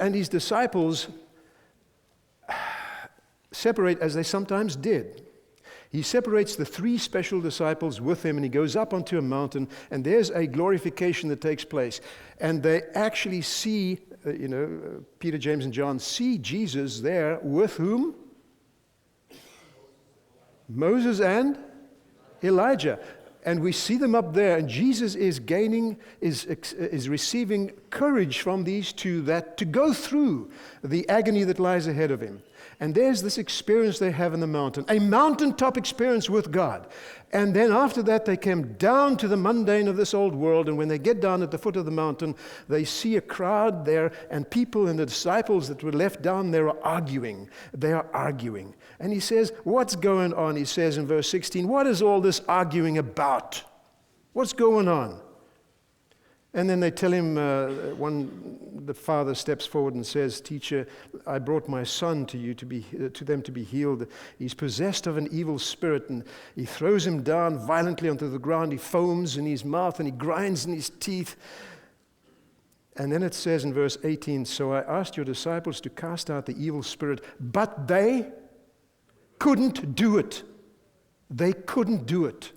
and his disciples separate as they sometimes did. He separates the 3 special disciples with him, and he goes up onto a mountain, and there's a glorification that takes place. And they actually see, Peter, James, and John see Jesus there with whom? Moses and Elijah. And we see them up there, and Jesus is receiving courage from these 2 to go through the agony that lies ahead of him. And there's this experience they have in the mountain, a mountaintop experience with God. And then after that, they came down to the mundane of this old world, and when they get down at the foot of the mountain, they see a crowd there, and people and the disciples that were left down there are arguing. They are arguing. And he says, what's going on? He says in verse 16, what is all this arguing about? What's going on? And then they tell him, the father steps forward and says, Teacher, I brought my son to you to them to be healed. He's possessed of an evil spirit, and he throws him down violently onto the ground. He foams in his mouth and he grinds in his teeth. And then it says in verse 18, so I asked your disciples to cast out the evil spirit, but they couldn't do it. They couldn't do it.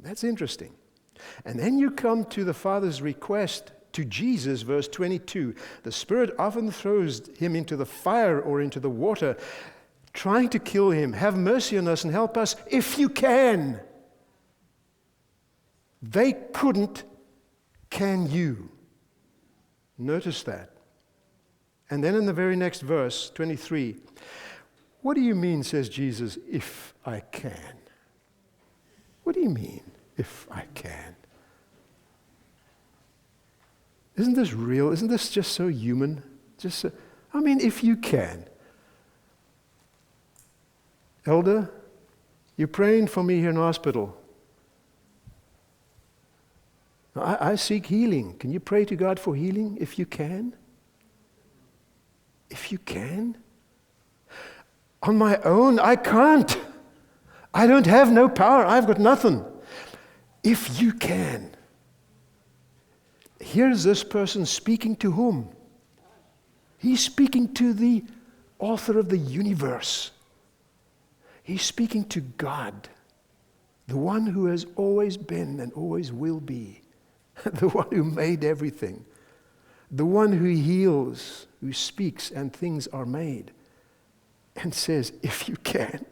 That's interesting. And then you come to the Father's request to Jesus, verse 22. The Spirit often throws him into the fire or into the water, trying to kill him. Have mercy on us and help us if you can. They couldn't, can you? Notice that. And then in the very next verse, 23, what do you mean, says Jesus, if I can? What do you mean? If I can. Isn't this real? Isn't this just so human? If you can. Elder, you're praying for me here in hospital. I seek healing. Can you pray to God for healing if you can? If you can? On my own, I can't. I don't have no power. I've got nothing. If you can. Here's this person speaking to whom? He's speaking to the author of the universe. He's speaking to God, the one who has always been and always will be, the one who made everything, the one who heals, who speaks, and things are made, and says, if you can.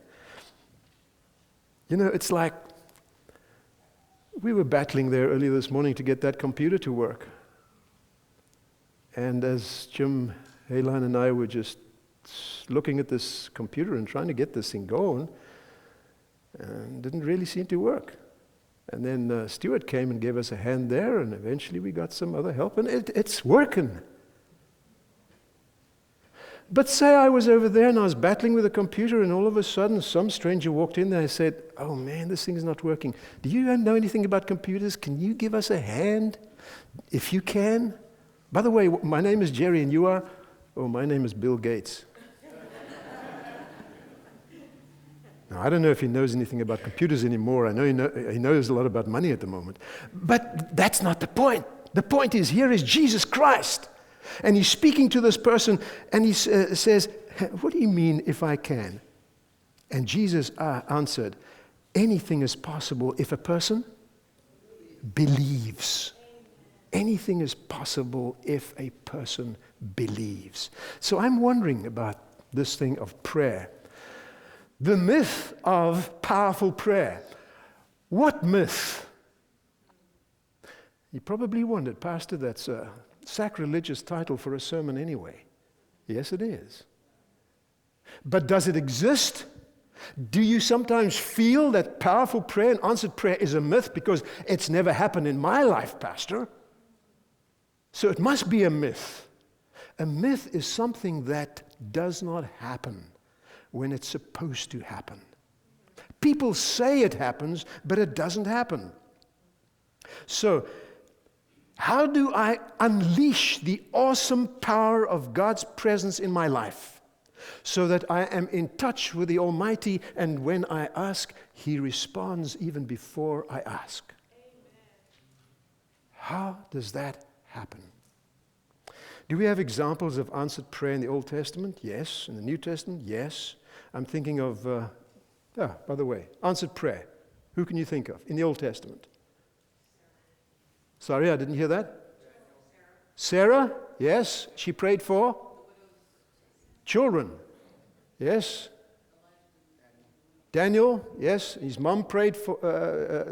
It's like we were battling there earlier this morning to get that computer to work. And as Jim Hayline and I were just looking at this computer and trying to get this thing going, and didn't really seem to work. And then Stuart came and gave us a hand there, and eventually we got some other help, and it's working. But say I was over there and I was battling with the computer, and all of a sudden some stranger walked in there and said, oh man, this thing's not working. Do you know anything about computers? Can you give us a hand if you can? By the way, my name is Jerry and you are? Oh, my name is Bill Gates. Now, I don't know if he knows anything about computers anymore. I know he knows a lot about money at the moment. But that's not the point. The point is, here is Jesus Christ. And he's speaking to this person, and he says, what do you mean if I can? And Jesus answered, anything is possible if a person believes. Anything is possible if a person believes. So I'm wondering about this thing of prayer. The myth of powerful prayer. What myth? You probably wondered, Pastor, that's a sacrilegious title for a sermon anyway. Yes, it is. But does it exist? Do you sometimes feel that powerful prayer and answered prayer is a myth because it's never happened in my life, Pastor? So it must be a myth. A myth is something that does not happen when it's supposed to happen. People say it happens, but it doesn't happen. So, how do I unleash the awesome power of God's presence in my life so that I am in touch with the Almighty, and when I ask, He responds even before I ask? Amen. How does that happen? Do we have examples of answered prayer in the Old Testament? Yes. In the New Testament? Yes. I'm thinking of, by the way, answered prayer. Who can you think of in the Old Testament? Sorry, I didn't hear that. Sarah? Yes. She prayed for children. Yes. Daniel? Yes. His mom prayed for,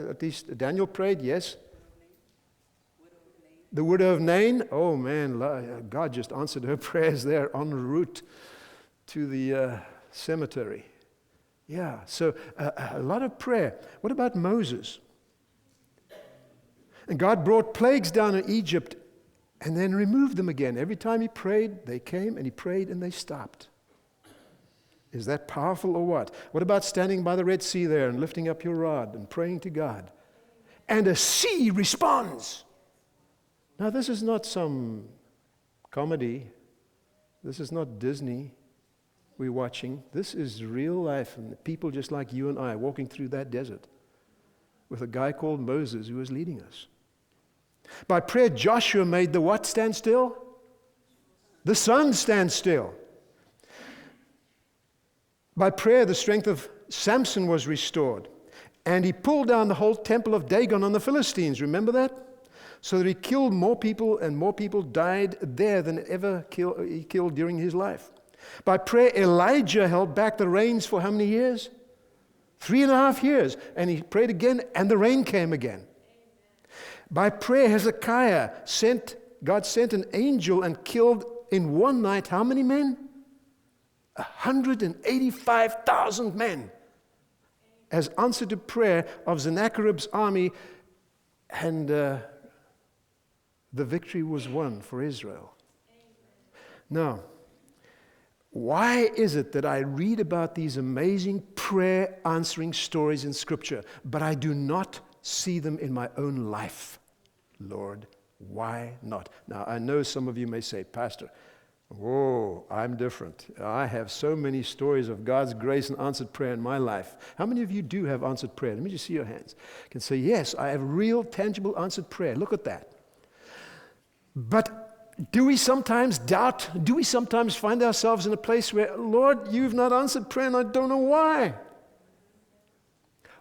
at least Daniel prayed, yes. The widow of Nain? Oh man, God just answered her prayers there en route to the cemetery. Yeah, so a lot of prayer. What about Moses? And God brought plagues down in Egypt and then removed them again. Every time he prayed, they came, and he prayed and they stopped. Is that powerful or what? What about standing by the Red Sea there and lifting up your rod and praying to God? And a sea responds. Now, this is not some comedy. This is not Disney we're watching. This is real life, and people just like you and I walking through that desert with a guy called Moses who was leading us. By prayer, Joshua made the what stand still? The sun stand still. By prayer, the strength of Samson was restored, and he pulled down the whole temple of Dagon on the Philistines. Remember that? So that he killed more people, and more people died there than ever he killed during his life. By prayer, Elijah held back the rains for how many years? 3.5 years. And he prayed again, and the rain came again. By prayer, Hezekiah God sent an angel and killed in one night how many men? 185,000 men. As answer to prayer of Sennacherib's army, and the victory was won for Israel. Now, why is it that I read about these amazing prayer answering stories in Scripture, but I do not see them in my own life? Lord, why not? Now, I know some of you may say, Pastor, whoa, I'm different. I have so many stories of God's grace and answered prayer in my life. How many of you do have answered prayer? Let me just see your hands. You can say, yes, I have real, tangible answered prayer. Look at that. But do we sometimes doubt? Do we sometimes find ourselves in a place where, Lord, you've not answered prayer and I don't know why?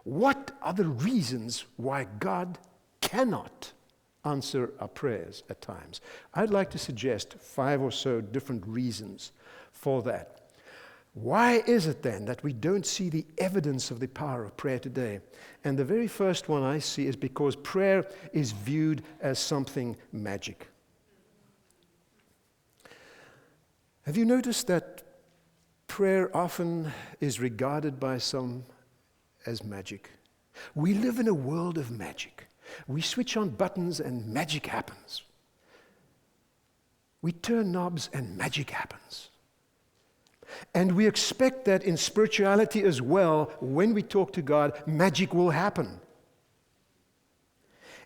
What are the reasons why God cannot answer our prayers at times? I'd like to suggest 5 or so different reasons for that. Why is it then that we don't see the evidence of the power of prayer today? And the very first one I see is because prayer is viewed as something magic. Have you noticed that prayer often is regarded by some as magic? We live in a world of magic. We switch on buttons and magic happens. We turn knobs and magic happens. And we expect that in spirituality as well, when we talk to God, magic will happen.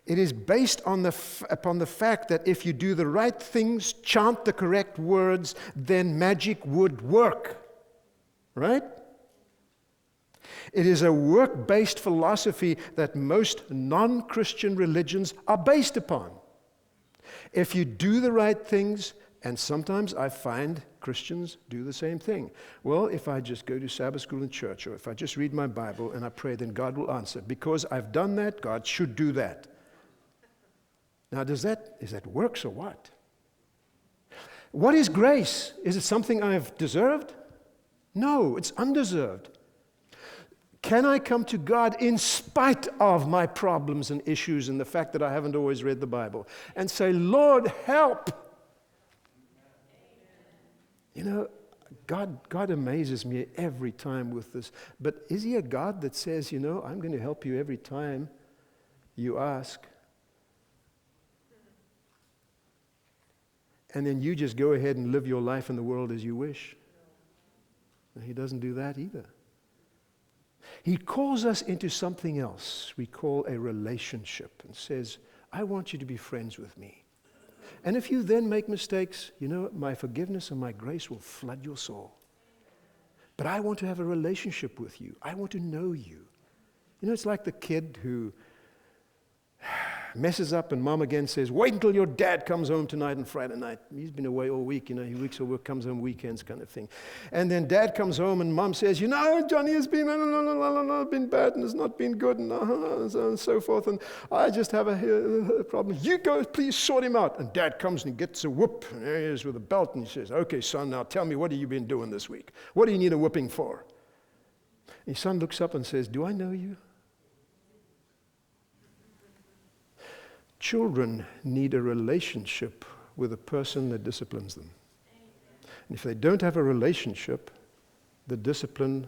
It is based on upon the fact that if you do the right things, chant the correct words, then magic would work. Right? It is a work-based philosophy that most non-Christian religions are based upon. If you do the right things, and sometimes I find Christians do the same thing. Well, if I just go to Sabbath school in church, or if I just read my Bible and I pray, then God will answer. Because I've done that, God should do that. Now, is that works or what? What is grace? Is it something I've deserved? No, it's undeserved. Can I come to God in spite of my problems and issues and the fact that I haven't always read the Bible and say, Lord, help? You know, God amazes me every time with this. But is he a God that says, you know, I'm going to help you every time you ask? And then you just go ahead and live your life in the world as you wish? No, he doesn't do that either. He calls us into something else we call a relationship and says, I want you to be friends with me. And if you then make mistakes, you know, my forgiveness and my grace will flood your soul. But I want to have a relationship with you. I want to know you. You know, it's like the kid who messes up, and Mom again says, wait until your dad comes home tonight and Friday night. He's been away all week, he works or work, comes home weekends kind of thing. And then Dad comes home and Mom says, Johnny has been been bad and has not been good and so forth, and I just have a problem. You go, please sort him out. And Dad comes and he gets a whoop, and there he is with a belt, and he says, okay, son, now tell me, what have you been doing this week? What do you need a whooping for? And his son looks up and says, do I know you? Children need a relationship with a person that disciplines them. And if they don't have a relationship, the discipline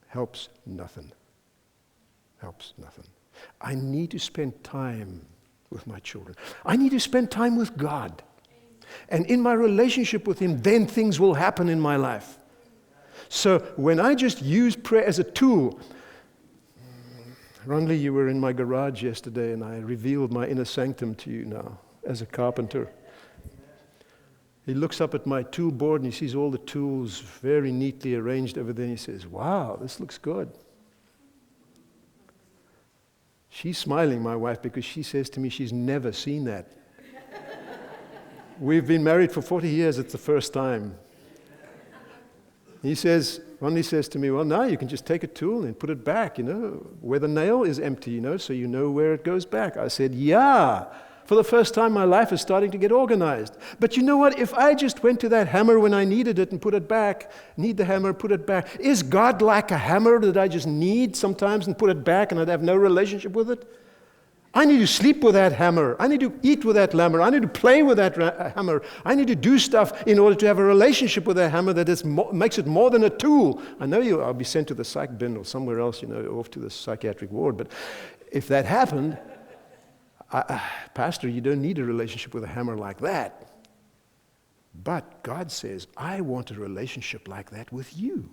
helps nothing. Helps nothing. I need to spend time with my children. I need to spend time with God. And in my relationship with Him, then things will happen in my life. So when I just use prayer as a tool, Ronley, you were in my garage yesterday, and I revealed my inner sanctum to you now as a carpenter. He looks up at my tool board, and he sees all the tools very neatly arranged over there, and he says, wow, this looks good. She's smiling, my wife, because she says to me she's never seen that. We've been married for 40 years, it's the first time. Ronnie says to me, well, now you can just take a tool and put it back, where the nail is empty, so you know where it goes back. I said, yeah. For the first time, my life is starting to get organized. But you know what? If I just went to that hammer when I needed it and put it back, need the hammer, put it back, is God like a hammer that I just need sometimes and put it back and I'd have no relationship with it? I need to sleep with that hammer. I need to eat with that hammer. I need to play with that hammer. I need to do stuff in order to have a relationship with that hammer that makes it more than a tool. I know I'll be sent to the psych bin or somewhere else, off to the psychiatric ward. But if that happened, Pastor, you don't need a relationship with a hammer like that. But God says, I want a relationship like that with you.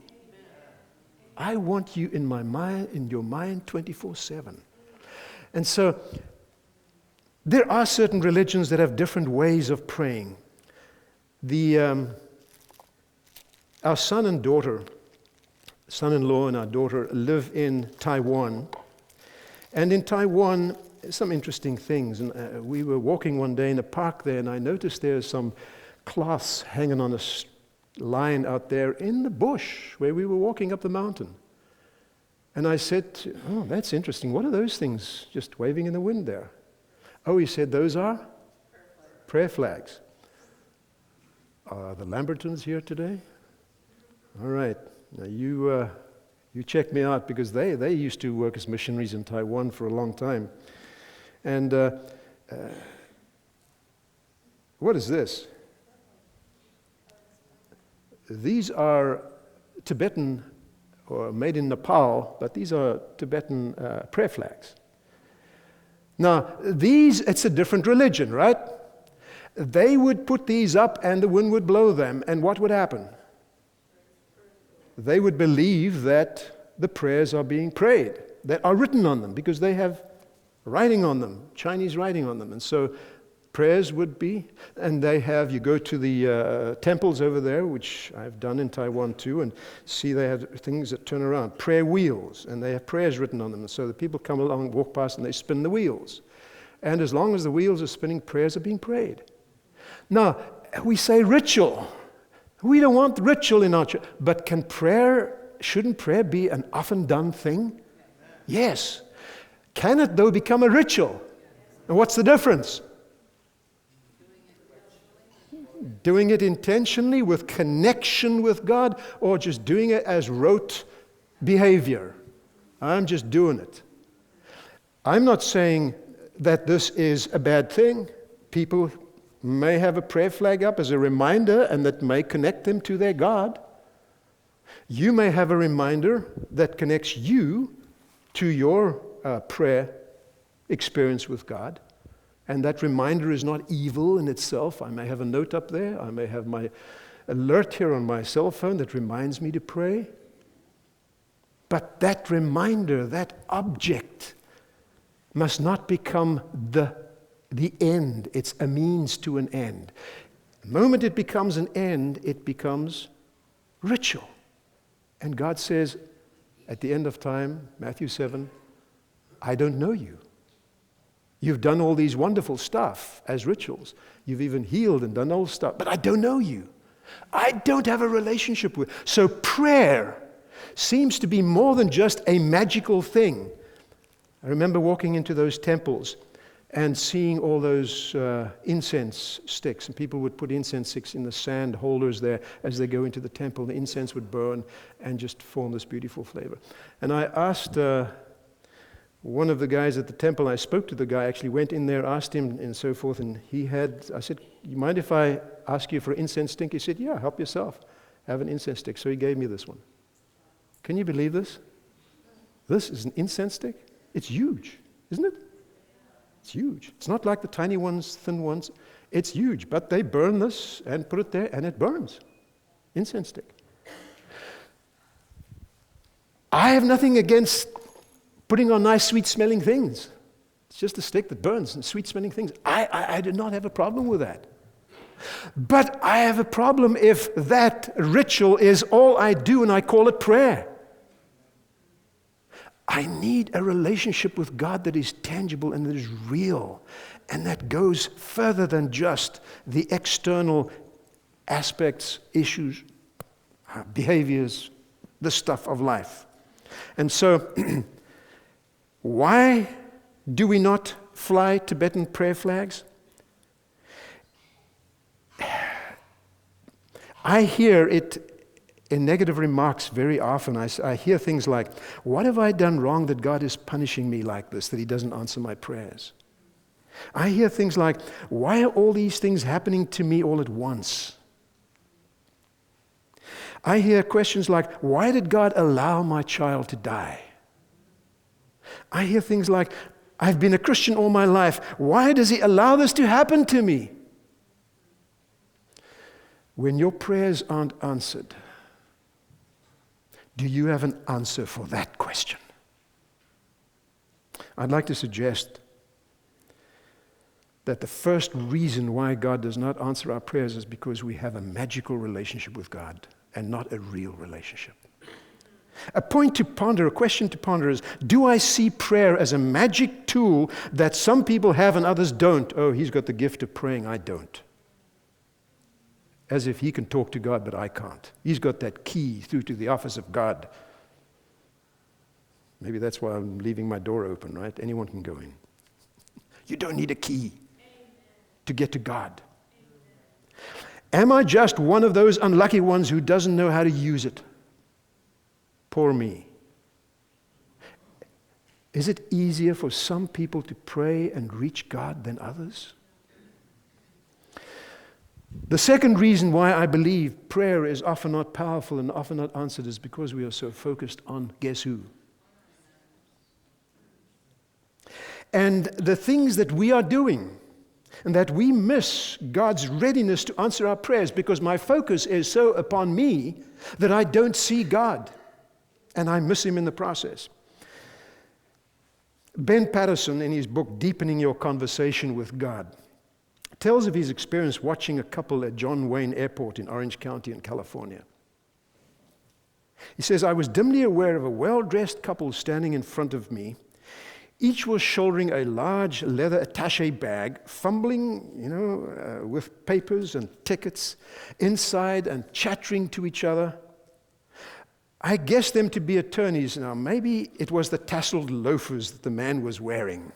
I want you in my mind, in your mind 24/7. And so, there are certain religions that have different ways of praying. Our son-in-law and our daughter live in Taiwan. And in Taiwan, some interesting things. And we were walking one day in a park there, and I noticed there's some cloths hanging on a line out there in the bush where we were walking up the mountain. And I said, oh, that's interesting. What are those things just waving in the wind there? Oh, he said, those are prayer flags. Are the Lambertons here today? All right. Now you check me out, because they used to work as missionaries in Taiwan for a long time. And what is this? These are Tibetan, or made in Nepal, but these are Tibetan prayer flags. Now, it's a different religion, right? They would put these up and the wind would blow them, and what would happen? They would believe that the prayers are being prayed, that are written on them, because they have writing on them, Chinese writing on them. And so prayers would be, and you go to the temples over there, which I've done in Taiwan too, and see they have things that turn around, prayer wheels, and they have prayers written on them. And so the people come along, walk past, and they spin the wheels. And as long as the wheels are spinning, prayers are being prayed. Now, we say ritual. We don't want ritual in our church. But shouldn't prayer be an often done thing? Yes. Can it, though, become a ritual? And what's the difference? Doing it intentionally with connection with God, or just doing it as rote behavior. I'm just doing it. I'm not saying that this is a bad thing. People may have a prayer flag up as a reminder, and that may connect them to their God. You may have a reminder that connects you to your prayer experience with God. And that reminder is not evil in itself. I may have a note up there. I may have my alert here on my cell phone that reminds me to pray. But that reminder, that object, must not become the end. It's a means to an end. The moment it becomes an end, it becomes ritual. And God says, at the end of time, Matthew 7, I don't know you. You've done all these wonderful stuff as rituals. You've even healed and done all stuff, but I don't know you. I don't have a relationship with. So prayer seems to be more than just a magical thing. I remember walking into those temples and seeing all those incense sticks, and people would put incense sticks in the sand holders there as they go into the temple. The incense would burn and just form this beautiful flavor. And I asked one of the guys at the temple, I spoke to the guy, actually went in there, asked him and so forth, and I said, you mind if I ask you for an incense stick? He said, yeah, help yourself. Have an incense stick. So he gave me this one. Can you believe this? This is an incense stick. It's huge, isn't it? It's huge. It's not like the tiny ones, thin ones. It's huge, but they burn this and put it there, and it burns. Incense stick. I have nothing against putting on nice, sweet-smelling things. It's just a stick that burns and sweet-smelling things. I do not have a problem with that. But I have a problem if that ritual is all I do and I call it prayer. I need a relationship with God that is tangible and that is real, and that goes further than just the external aspects, issues, behaviors, the stuff of life. And so, why do we not fly Tibetan prayer flags? I hear it in negative remarks very often. I hear things like, what have I done wrong that God is punishing me like this, that He doesn't answer my prayers? I hear things like, why are all these things happening to me all at once? I hear questions like, why did God allow my child to die? I hear things like, I've been a Christian all my life. Why does He allow this to happen to me? When your prayers aren't answered, do you have an answer for that question? I'd like to suggest that the first reason why God does not answer our prayers is because we have a magical relationship with God and not a real relationship. A point to ponder, a question to ponder is, do I see prayer as a magic tool that some people have and others don't? Oh, he's got the gift of praying, I don't. As if he can talk to God, but I can't. He's got that key through to the office of God. Maybe that's why I'm leaving my door open, right? Anyone can go in. You don't need a key to get to God. Am I just one of those unlucky ones who doesn't know how to use it? Poor me. Is it easier for some people to pray and reach God than others? The second reason why I believe prayer is often not powerful and often not answered is because we are so focused on guess who. And the things that we are doing, and that we miss God's readiness to answer our prayers because my focus is so upon me that I don't see God, and I miss Him in the process. Ben Patterson, in his book, Deepening Your Conversation with God, tells of his experience watching a couple at John Wayne Airport in Orange County in California. He says, I was dimly aware of a well-dressed couple standing in front of me. Each was shouldering a large leather attaché bag, fumbling, with papers and tickets inside and chattering to each other. I guessed them to be attorneys. Now, maybe it was the tasseled loafers that the man was wearing.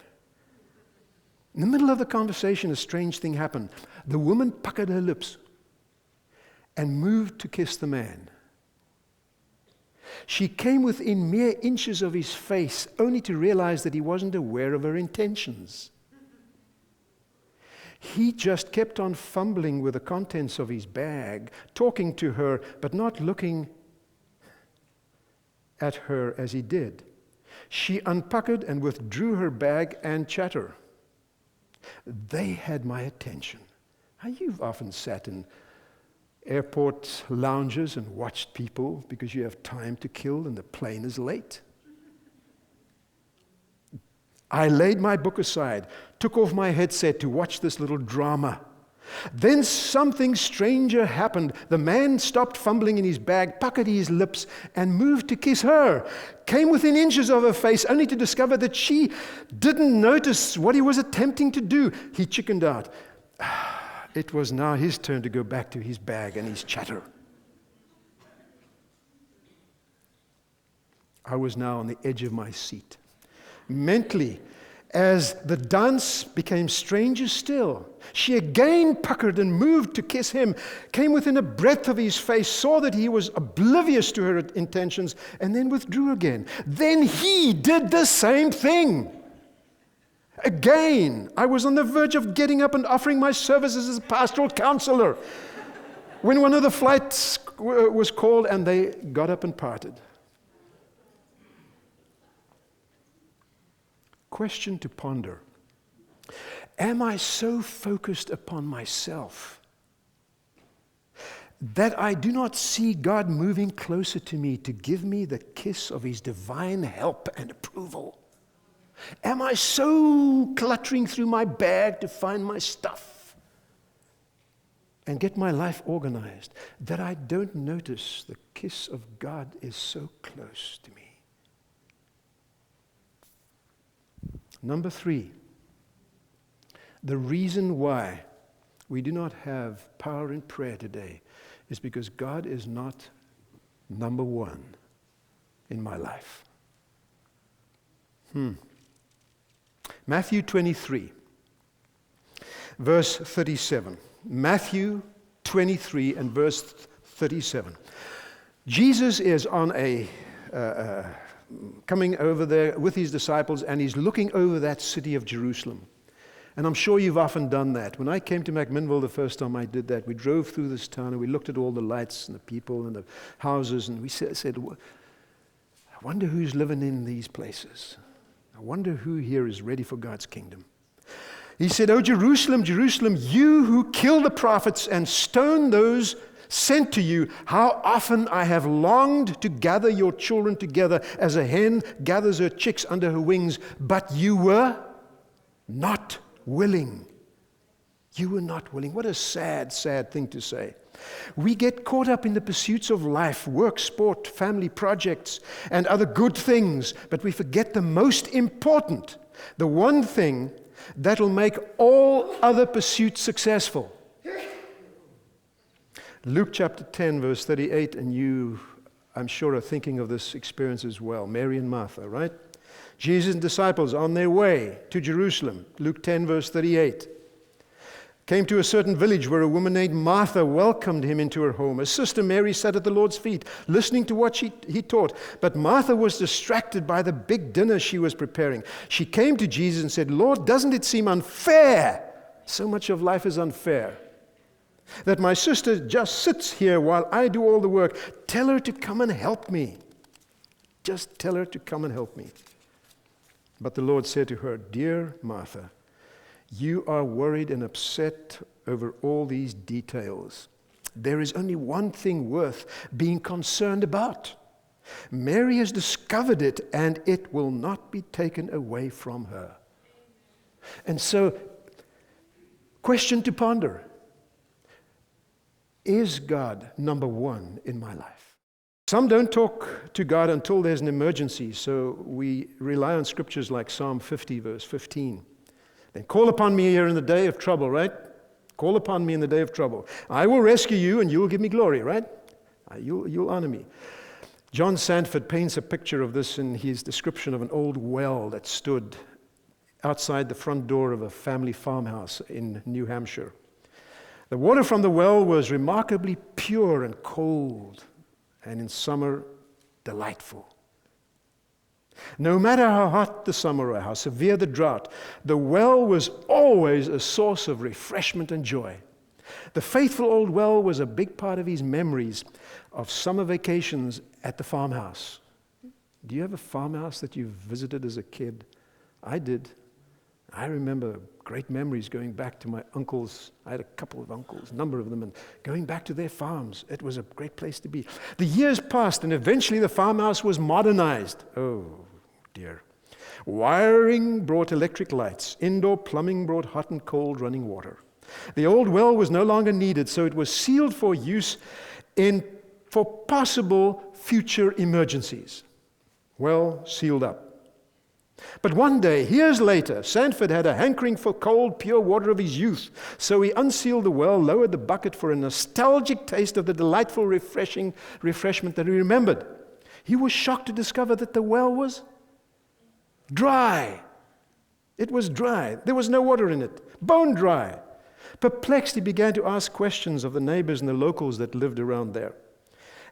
In the middle of the conversation, a strange thing happened. The woman puckered her lips and moved to kiss the man. She came within mere inches of his face, only to realize that he wasn't aware of her intentions. He just kept on fumbling with the contents of his bag, talking to her, but not looking at her as he did. She unpuckered and withdrew her bag and chatter. They had my attention. Now, you've often sat in airport lounges and watched people because you have time to kill and the plane is late. I laid my book aside, took off my headset to watch this little drama Then something stranger happened. The man stopped fumbling in his bag, puckered his lips, and moved to kiss her. Came within inches of her face, only to discover that she didn't notice what he was attempting to do. He chickened out. It was now his turn to go back to his bag and his chatter. I was now on the edge of my seat. Mentally, as the dance became stranger still, she again puckered and moved to kiss him, came within a breath of his face, saw that he was oblivious to her intentions, and then withdrew again. Then he did the same thing. Again, I was on the verge of getting up and offering my services as a pastoral counselor when one of the flights was called and they got up and parted. Question to ponder. Am I so focused upon myself that I do not see God moving closer to me to give me the kiss of His divine help and approval? Am I so cluttering through my bag to find my stuff and get my life organized that I don't notice the kiss of God is so close to me? Number 3, the reason why we do not have power in prayer today is because God is not number 1 in my life. Matthew 23, verse 37. Matthew 23 and verse 37. Jesus is on coming over there with his disciples, and he's looking over that city of Jerusalem. And I'm sure you've often done that. When I came to McMinnville the first time I did that, we drove through this town and we looked at all the lights and the people and the houses, and we said, I wonder who's living in these places. I wonder who here is ready for God's kingdom. He said, "Oh, Jerusalem, Jerusalem, you who kill the prophets and stone those sent to you, how often I have longed to gather your children together as a hen gathers her chicks under her wings, but you were not willing." You were not willing. What a sad, sad thing to say. We get caught up in the pursuits of life, work, sport, family projects, and other good things, but we forget the most important, the one thing that will make all other pursuits successful. Luke chapter 10, verse 38, and you, I'm sure, are thinking of this experience as well. Mary and Martha, right? Jesus and disciples on their way to Jerusalem. Luke 10, verse 38. Came to a certain village where a woman named Martha welcomed him into her home. Her sister Mary sat at the Lord's feet, listening to what he taught. But Martha was distracted by the big dinner she was preparing. She came to Jesus and said, "Lord, doesn't it seem unfair? So much of life is unfair. That my sister just sits here while I do all the work. Tell her to come and help me. Just tell her to come and help me." But the Lord said to her, "Dear Martha, you are worried and upset over all these details. There is only one thing worth being concerned about. Mary has discovered it, and it will not be taken away from her." And so, question to ponder. Is God number 1 in my life? Some don't talk to God until there's an emergency, so we rely on scriptures like Psalm 50, verse 15. Then call upon me here in the day of trouble, right? Call upon me in the day of trouble. I will rescue you and you will give me glory, right? You'll honor me. John Sandford paints a picture of this in his description of an old well that stood outside the front door of a family farmhouse in New Hampshire. The water from the well was remarkably pure and cold, and in summer, delightful. No matter how hot the summer or how severe the drought, the well was always a source of refreshment and joy. The faithful old well was a big part of his memories of summer vacations at the farmhouse. Do you have a farmhouse that you visited as a kid? I did. I remember great memories going back to my uncles. I had a couple of uncles, a number of them, and going back to their farms. It was a great place to be. The years passed, and eventually the farmhouse was modernized. Oh, dear. Wiring brought electric lights. Indoor plumbing brought hot and cold running water. The old well was no longer needed, so it was sealed for use for possible future emergencies. Well sealed up. But one day, years later, Sanford had a hankering for cold, pure water of his youth. So he unsealed the well, lowered the bucket for a nostalgic taste of the delightful, refreshment that he remembered. He was shocked to discover that the well was dry. It was dry. There was no water in it. Bone dry. Perplexed, he began to ask questions of the neighbors and the locals that lived around there.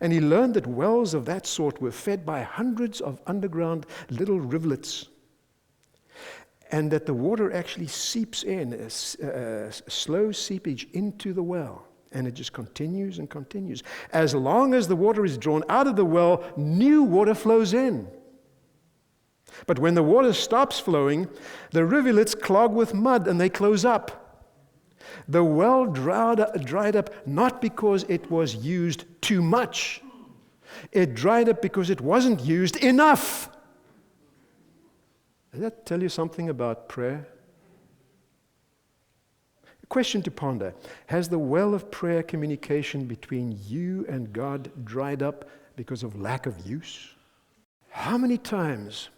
And he learned that wells of that sort were fed by hundreds of underground little rivulets, and that the water actually seeps in, a slow seepage into the well, and it just continues and continues. As long as the water is drawn out of the well, new water flows in. But when the water stops flowing, the rivulets clog with mud and they close up. The well dried up not because it was used too much. It dried up because it wasn't used enough. Does that tell you something about prayer? A question to ponder. Has the well of prayer communication between you and God dried up because of lack of use? How many times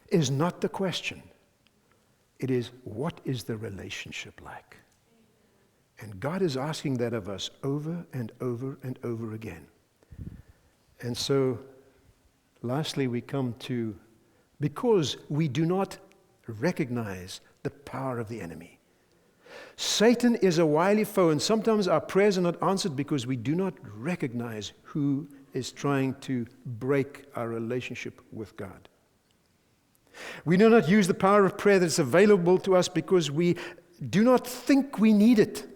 is not the question. It is, what is the relationship like? And God is asking that of us over and over and over again. And so, lastly, we come to, because we do not recognize the power of the enemy. Satan is a wily foe, and sometimes our prayers are not answered because we do not recognize who is trying to break our relationship with God. We do not use the power of prayer that's available to us because we do not think we need it.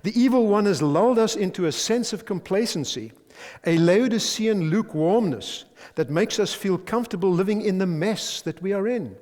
The evil one has lulled us into a sense of complacency, a Laodicean lukewarmness that makes us feel comfortable living in the mess that we are in.